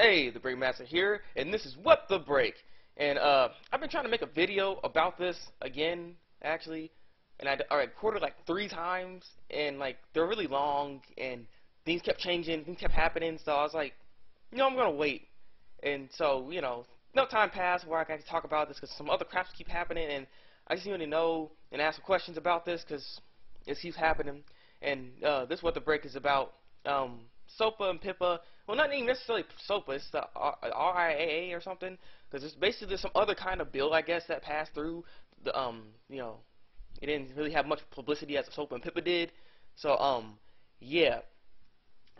Hey, the Thabreakmasta here, and this is What the Break. And I've been trying to make a video about this again, actually, and I recorded like 3 times, and like they're really long, and things kept changing, things kept happening. So I was like, I'm gonna wait. And so no time passed where I can talk about this because some other craps keep happening, and I just need to know and ask some questions about this because it keeps happening. And this is what the break is about. SOPA and Pipa. Well, not even necessarily SOPA. It's the RIAA or something. Because it's basically some other kind of bill, I guess, that passed through. The it didn't really have much publicity as SOPA and Pipa did. So yeah.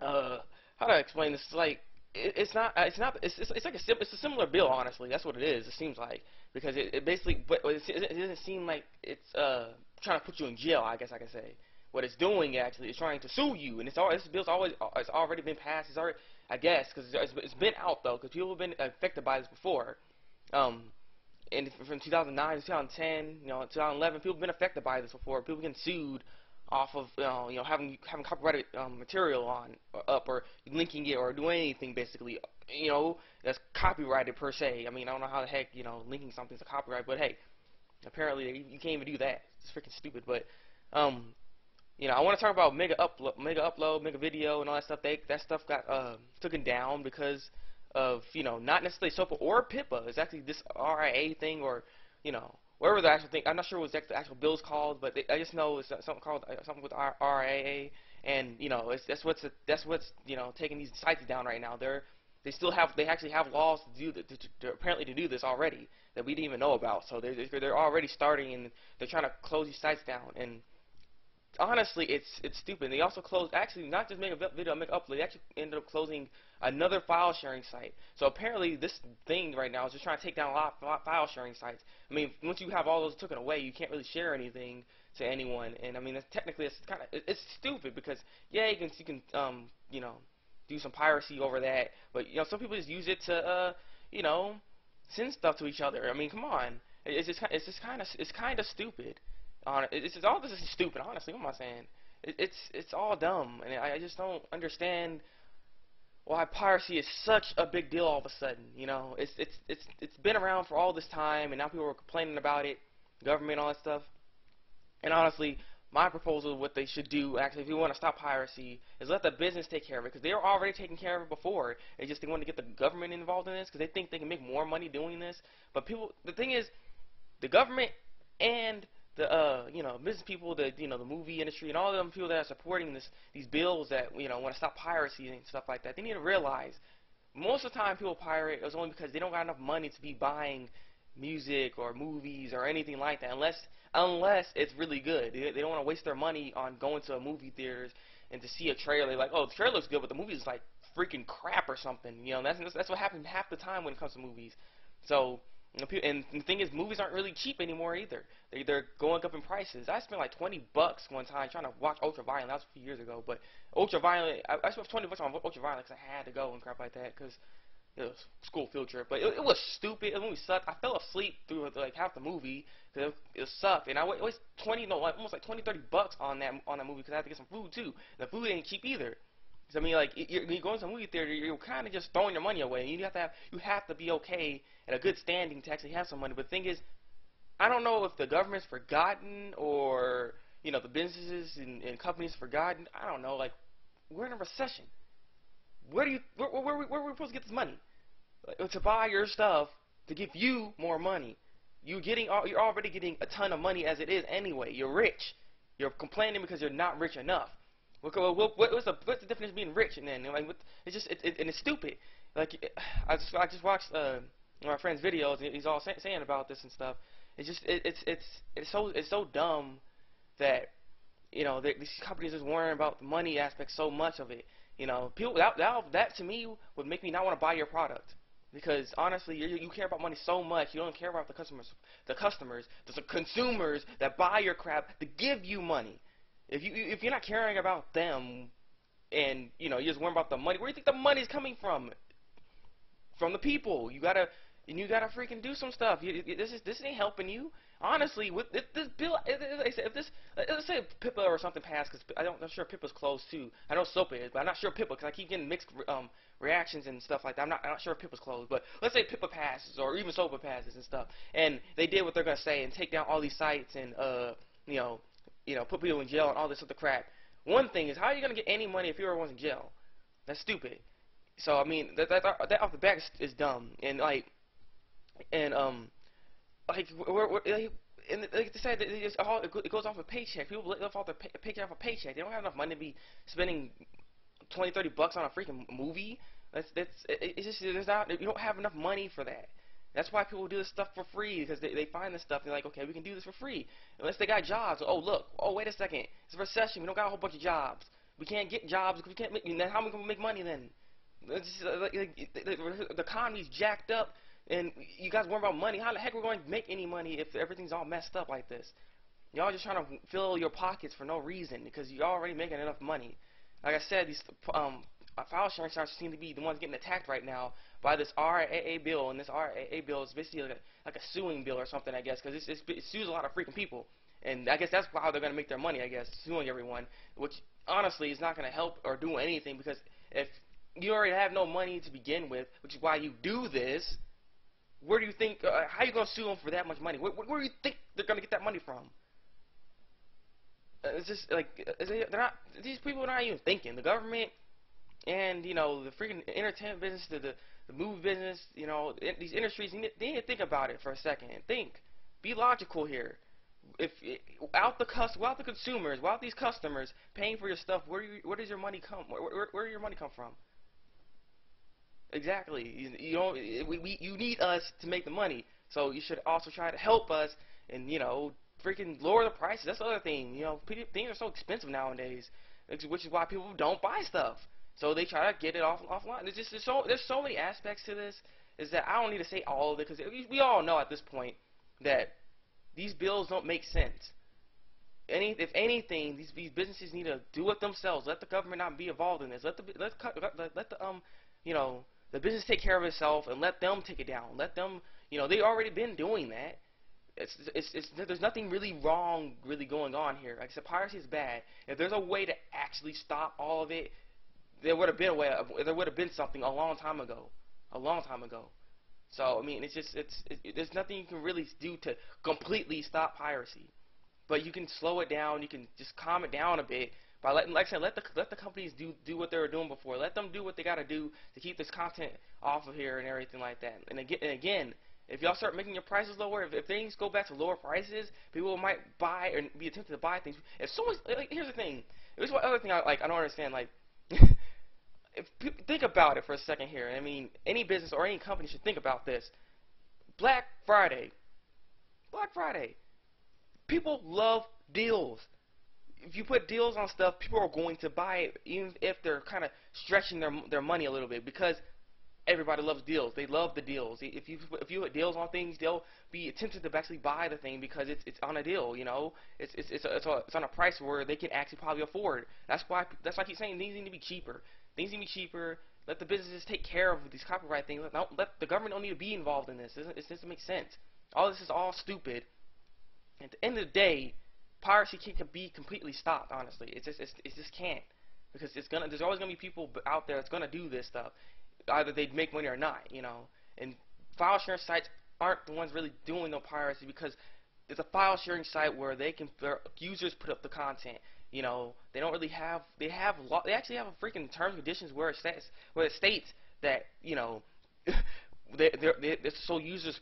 How do I explain this? It's like it's a similar bill, honestly. That's what it is. It seems like, because it basically, but it doesn't seem like it's trying to put you in jail, I guess I can say. What it's doing actually is trying to sue you, and this bill's it's already been passed. It's already, I guess, because it's been out though, because people have been affected by this before. And from 2009 to 2010, 2011, people have been affected by this before. People getting sued off of having copyrighted material up or linking it or doing anything basically that's copyrighted per se. I mean, I don't know how the heck linking something's a copyright, but hey, apparently you can't even do that. It's freaking stupid. But I want to talk about mega upload, mega video, and all that stuff. That stuff got taken down because of not necessarily SOPA or Pipa. It's actually this RIA thing, or whatever the actual thing. I'm not sure what the actual bill's called, but I just know it's something called something with RIAA, and that's what's taking these sites down right now. They actually have laws apparently to do this already that we didn't even know about. So they're already starting, and they're trying to close these sites down. And honestly, it's stupid. They also closed, actually, not just make a video, make upload. They actually ended up closing another file sharing site. So apparently, this thing right now is just trying to take down a lot of file sharing sites. I mean, once you have all those taken away, you can't really share anything to anyone. And I mean, technically, it's stupid because yeah, you can do some piracy over that, but some people just use it to send stuff to each other. I mean, come on, it's kind of stupid. All this is stupid, honestly. What am I saying? It's all dumb, and I just don't understand why piracy is such a big deal all of a sudden. It's been around for all this time, and now people are complaining about it, government, all that stuff. And honestly, my proposal, what they should do, actually, if you want to stop piracy, is let the business take care of it, because they were already taking care of it before. They want to get the government involved in this because they think they can make more money doing this. But the thing is, the government and the business people, the movie industry, and all of them people that are supporting these bills that want to stop piracy and stuff like that, they need to realize most of the time people pirate is only because they don't got enough money to be buying music or movies or anything like that, unless it's really good. They don't want to waste their money on going to a movie theaters and to see a trailer like, oh, the trailer looks good, but the movie is like freaking crap or something. That's what happens half the time when it comes to movies. So. And the thing is, movies aren't really cheap anymore either. They're going up in prices. I spent like $20 one time trying to watch Ultraviolet. That was a few years ago, but Ultraviolet, I spent $20 on Ultraviolet because I had to go and crap like that because it was a school field trip. But it was stupid. The movie sucked. I fell asleep through like half the movie because it sucked. And I wasted almost like $20, $30 on that movie because I had to get some food too. The food ain't cheap either. I mean, like, when you go into a movie theater, you're kind of just throwing your money away. You have to be okay at a good standing to actually have some money. But the thing is, I don't know if the government's forgotten or the businesses and companies forgotten. I don't know. Like, we're in a recession. Where are we supposed to get this money? Like, to buy your stuff to give you more money. You're already getting a ton of money as it is anyway. You're rich. You're complaining because you're not rich enough. What's the definition of being rich? And then like, and it's stupid. Like, I just watched one of my friend's videos, and he's all saying about this and stuff. It's so dumb that these companies are worrying about the money aspect so much of it. People that to me would make me not want to buy your product, because honestly, you care about money so much, you don't care about the consumers that buy your crap to give you money. If you're not caring about them, and you're just worrying about the money, where do you think the money's coming from? From the people. You gotta freaking do some stuff. This ain't helping you. honestly, with this bill, if this, let's say Pipa or something passed, because I'm not sure Pipa's closed too. I know Sopa is, but I'm not sure Pipa because I keep getting mixed reactions and stuff like that. I'm not sure if Pipa's closed, but let's say Pipa passes or even Sopa passes and stuff, and they did what they're gonna say and take down all these sites and you know, put people in jail and all this other crap. One thing is, how are you gonna get any money if you're in jail? That's stupid. So I mean, that off the back is dumb, and and like, and like they said, it goes off a paycheck. People live off their paycheck off a paycheck. They don't have enough money to be spending 20, 30 bucks on a freaking movie. It's just there's not, you don't have enough money for that. That's why people do this stuff for free, because they find this stuff and they're like, okay, we can do this for free unless they got jobs. Oh look, oh wait a second, it's a recession. We don't got a whole bunch of jobs. We can't get jobs. We can't make. Then how are we gonna make money then? It's just, the economy's jacked up, and you guys worry about money. How the heck are we going to make any money if everything's all messed up like this? Y'all just trying to fill your pockets for no reason because you're already making enough money. Like I said, these file sharing sites seem to be the ones getting attacked right now by this RAA bill, and this RAA bill is basically like a suing bill or something, I guess, because it sues a lot of freaking people. And I guess that's how they're going to make their money, I guess, suing everyone, which honestly is not going to help or do anything, because if you already have no money to begin with, which is why you do this, where do you think, how are you going to sue them for that much money? Where do you think they're going to get that money from? It's just like, they're not, these people are not even thinking. The government and, you know, the freaking entertainment business, the movie business, you know, these industries, they need to think about it for a second and think. Be logical here. Without the consumers, without these customers paying for your stuff, where does your money come? Where your money come from? Exactly. You need us to make the money, so you should also try to help us and, you know, freaking lower the prices. That's the other thing. You know, things are so expensive nowadays, which is why people don't buy stuff. So they try to get it offline. There's so many aspects to this. Is that I don't need to say all of it, because we all know at this point that these bills don't make sense. If anything, these businesses need to do it themselves. Let the government not be involved in this. Let the you know, the business take care of itself and let them take it down. Let them, you know, they already been doing that. There's nothing really wrong really going on here. Like I said, piracy is bad. If there's a way to actually stop all of it, there would have been a way. There would have been something a long time ago. A long time ago. So I mean, there's nothing you can really do to completely stop piracy, but you can slow it down. You can just calm it down a bit by letting, like I said, let the companies do what they were doing before. Let them do what they got to do to keep this content off of here and everything like that. And again, if y'all start making your prices lower, if things go back to lower prices, people might buy or be tempted to buy things. If someone's like, here's the thing. Here's one other thing I don't understand. Like, if people think about it for a second here. I mean, any business or any company should think about this. Black Friday. Black Friday. People love deals. If you put deals on stuff, people are going to buy it, even if they're kind of stretching their money a little bit, because everybody loves deals. They love the deals. If you put deals on things, they'll be tempted to actually buy the thing because it's on a deal. You know, it's on a price where they can actually probably afford. That's why I keep saying things need to be cheaper. Things need to be cheaper. Let the businesses take care of these copyright things. Let the government don't need to be involved in this. It doesn't make sense. All this is all stupid. At the end of the day, piracy can be completely stopped. Honestly, it just can't, because there's always gonna be people out there that's gonna do this stuff. Either they make money or not, you know. And file sharing sites aren't the ones really doing no piracy, because it's a file sharing site where their users put up the content. You know, they don't really have. They actually have a freaking terms and conditions where it states that, you know, it's sole users'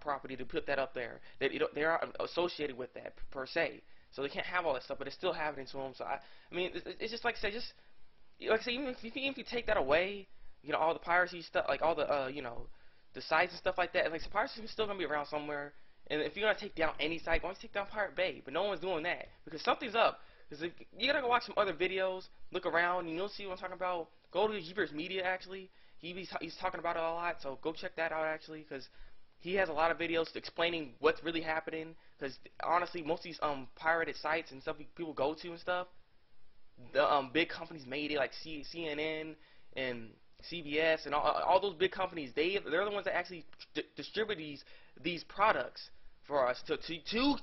property to put that up there. That they aren't associated with that per se, so they can't have all that stuff, but it's still happening to them. So I mean, it's just like I say, even if you take that away, you know, all the piracy stuff, like all the you know, the sites and stuff like that, like, so piracy is still gonna be around somewhere. And if you're gonna take down any site, go and take down Pirate Bay. But no one's doing that, because something's up. Because you gotta go watch some other videos, look around, and you'll see what I'm talking about. Go to Jeepers Media, actually. He's talking about it a lot, so go check that out, actually, because he has a lot of videos explaining what's really happening. Because honestly, most of these pirated sites and stuff people go to and stuff, the big companies made it, like CNN and CBS and all those big companies. They're the ones that actually distribute these products for us to do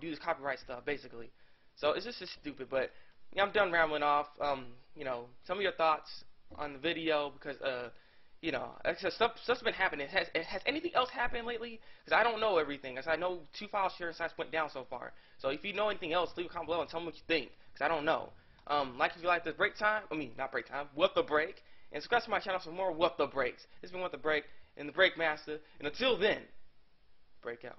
this copyright stuff basically. So it's just stupid. But yeah, I'm done rambling off. Some of your thoughts on the video because like I said, stuff's been happening. Has anything else happened lately? Because I don't know everything. As I know, 2 file sharing sites went down so far. So if you know anything else, leave a comment below and tell me what you think. Because I don't know. Like if you like this break time. I mean, not break time. What the break? And subscribe to my channel for more What the Breaks. This has been What the Break and the Thabreakmasta. And until then, break out.